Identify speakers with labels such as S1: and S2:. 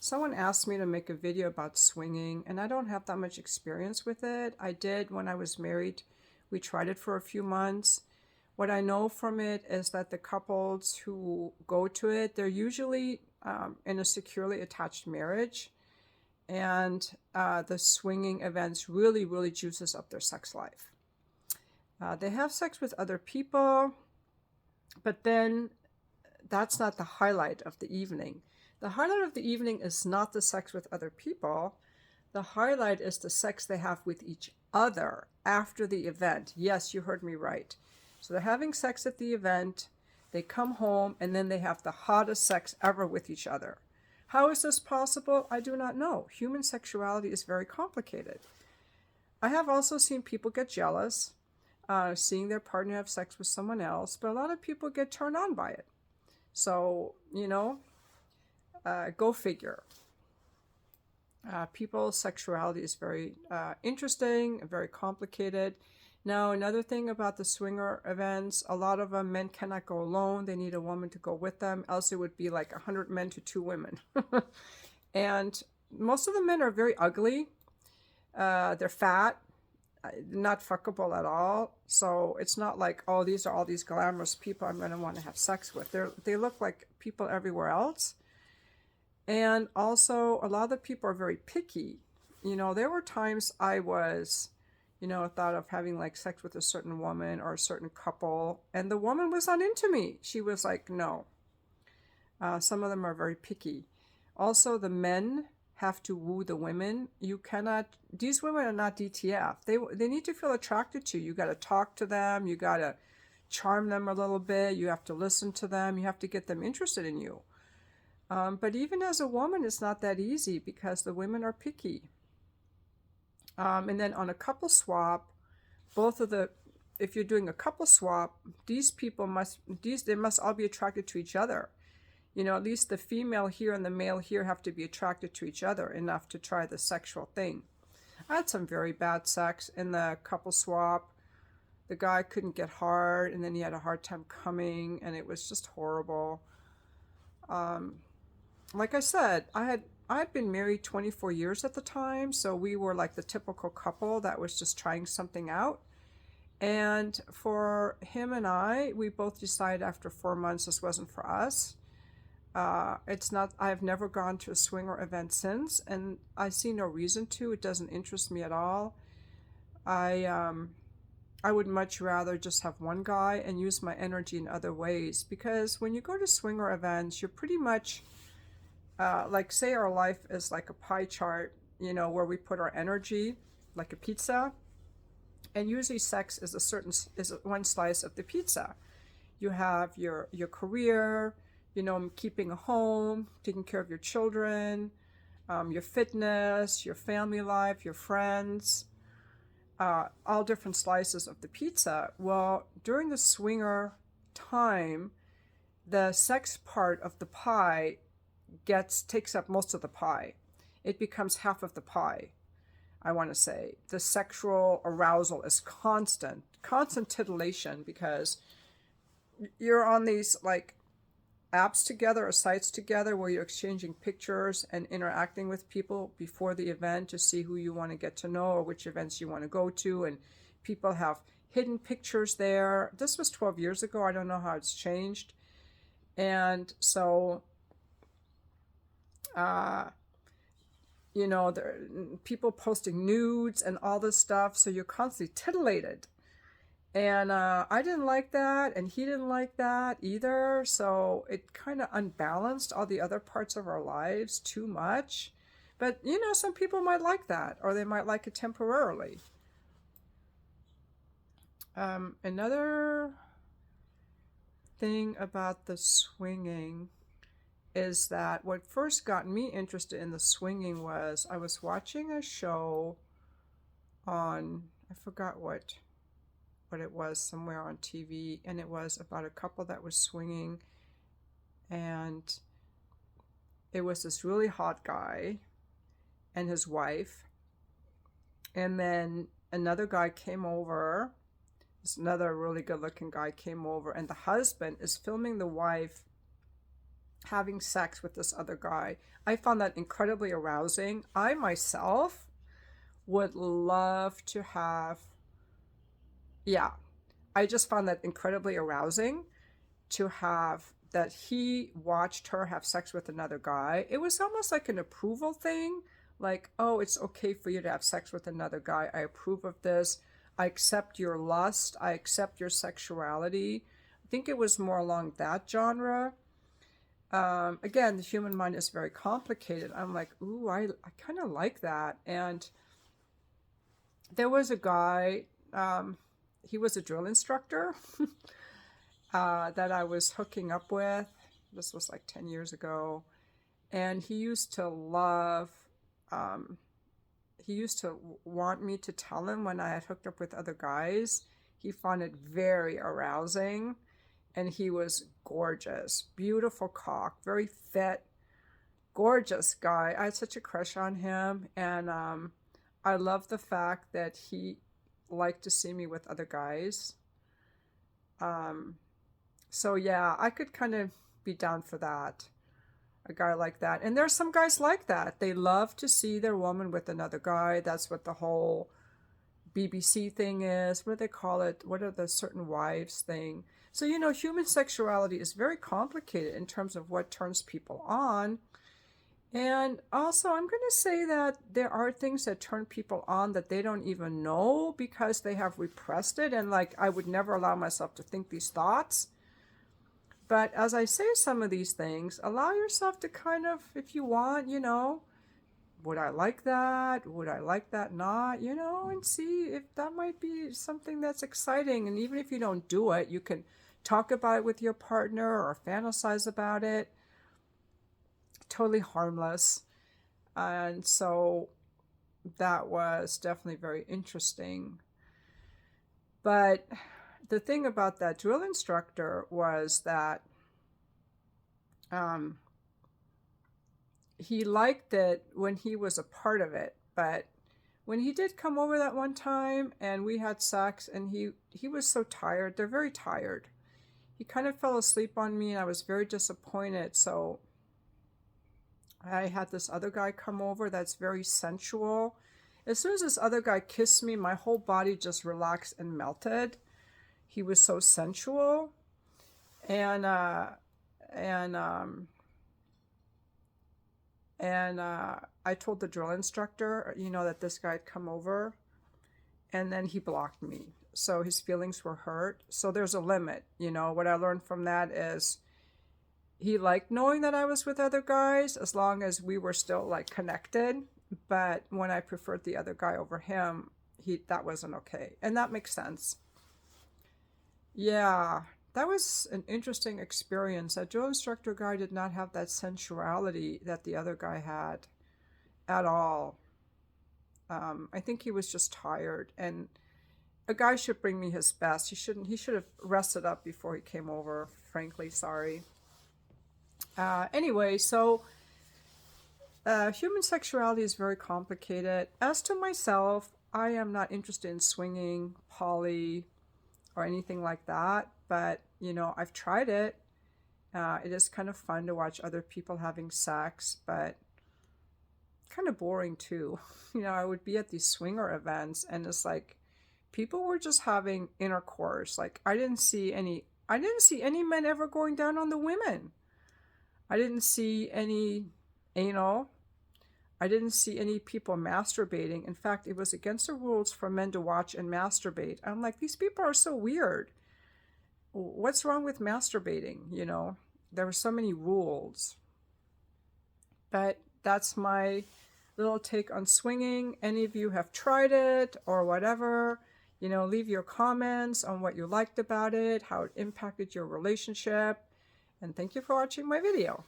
S1: Someone asked me to make a video about swinging, and I don't have that much experience with it. I did when I was married. We tried it for a few months. What I know from it is that the couples who go to it, they're usually in a securely attached marriage, and the swinging events really, really juices up their sex life. They have sex with other people, but then that's not the highlight of the evening. The highlight of the evening is not the sex with other people. The highlight is the sex they have with each other after the event. Yes, you heard me right. So they're having sex at the event, they come home, and then they have the hottest sex ever with each other. How is this possible? I do not know. Human sexuality is very complicated. I have also seen people get jealous, seeing their partner have sex with someone else, but a lot of people get turned on by it. So, go figure. People's sexuality is very interesting, very complicated. Now, another thing about the swinger events, a lot of them, men cannot go alone. They need a woman to go with them, else it would be like 100 men to 2 women. And most of the men are very ugly. They're fat, not fuckable at all. So it's not like, oh, these are all these glamorous people I'm going to want to have sex with. They look like people everywhere else. And also, a lot of the people are very picky. There were times I was, thought of having like sex with a certain woman or a certain couple, and the woman was not into me. She was like, no. Some of them are very picky. Also, the men have to woo the women. These women are not DTF. They need to feel attracted to you. You got to talk to them. You got to charm them a little bit. You have to listen to them. You have to get them interested in you. But even as a woman, it's not that easy because the women are picky. And then on a couple swap, if you're doing a couple swap, they must all be attracted to each other. At least the female here and the male here have to be attracted to each other enough to try the sexual thing. I had some very bad sex in the couple swap. The guy couldn't get hard, and then he had a hard time coming, and it was just horrible. Like I said, I'd been married 24 years at the time, so we were like the typical couple that was just trying something out. And for him and I, we both decided after 4 months this wasn't for us. I've never gone to a swinger event since, and I see no reason to. It doesn't interest me at all. I would much rather just have one guy and use my energy in other ways, because when you go to swinger events, you're pretty much like, say our life is like a pie chart, where we put our energy, like a pizza, and usually sex is one slice of the pizza. You have your career, keeping a home, taking care of your children, your fitness, your family life, your friends, all different slices of the pizza. Well, during the swinger time, the sex part of the pie takes up most of the pie. It becomes half of the pie, I want to say. The sexual arousal is constant titillation, because you're on these like apps together or sites together where you're exchanging pictures and interacting with people before the event to see who you want to get to know or which events you want to go to. And people have hidden pictures there. This was 12 years ago. I don't know how it's changed. And so there are people posting nudes and all this stuff, so you're constantly titillated. And I didn't like that, and he didn't like that either, so it kind of unbalanced all the other parts of our lives too much. But some people might like that, or they might like it temporarily. Another thing about the swinging is that what first got me interested in the swinging was I was watching a show on, I forgot what it was, somewhere on TV, and it was about a couple that was swinging, and it was this really hot guy and his wife, and then another guy came over, this another really good looking guy came over, and the husband is filming the wife having sex with this other guy. I found that incredibly arousing. I myself would love to have, yeah, I just found that incredibly arousing to have that he watched her have sex with another guy. It was almost like an approval thing. Like, oh, it's okay for you to have sex with another guy. I approve of this. I accept your lust. I accept your sexuality. I think it was more along that genre. Again, the human mind is very complicated. I'm like, ooh, I kind of like that. And there was a guy, he was a drill instructor that I was hooking up with. This was like 10 years ago. And he used to love, he used to want me to tell him when I had hooked up with other guys. He found it very arousing. And he was gorgeous, beautiful cock, very fit, gorgeous guy. I had such a crush on him. And I love the fact that he liked to see me with other guys. So yeah, I could kind of be down for that. A guy like that. And there's some guys like that. They love to see their woman with another guy. That's what the whole BBC thing is. What do they call it? What are the certain wives thing? So, you know, human sexuality is very complicated in terms of what turns people on. And also, I'm going to say that there are things that turn people on that they don't even know because they have repressed it. And like, I would never allow myself to think these thoughts. But as I say some of these things, allow yourself to kind of, if you want, you know, would I like that? Would I like that not? You know, and see if that might be something that's exciting. And even if you don't do it, you can talk about it with your partner or fantasize about it. Totally harmless. And so that was definitely very interesting. But the thing about that drill instructor was that he liked it when he was a part of it, but when he did come over that one time and we had sex and he was so tired, they're very tired. He kind of fell asleep on me and I was very disappointed. So I had this other guy come over that's very sensual. As soon as this other guy kissed me, my whole body just relaxed and melted. He was so sensual. And I told the drill instructor, you know, that this guy had come over, and then he blocked me. So his feelings were hurt. So there's a limit. You know, what I learned from that is he liked knowing that I was with other guys as long as we were still like connected. But when I preferred the other guy over him, that wasn't okay. And that makes sense. Yeah, that was an interesting experience. That drill instructor guy did not have that sensuality that the other guy had at all. I think he was just tired, and a guy should bring me his best. He should have rested up before he came over, frankly, sorry. Anyway, so human sexuality is very complicated. As to myself, I am not interested in swinging, poly, or anything like that, but you know, I've tried it. It is kind of fun to watch other people having sex, but kind of boring too. You know, I would be at these swinger events and it's like people were just having intercourse. Like I didn't see any men ever going down on the women. I didn't see any anal. I didn't see any people masturbating. In fact, it was against the rules for men to watch and masturbate. I'm like, these people are so weird. What's wrong with masturbating? You know, there were so many rules. But that's my little take on swinging. Any of you have tried it or whatever, you know, leave your comments on what you liked about it, how it impacted your relationship. And thank you for watching my video.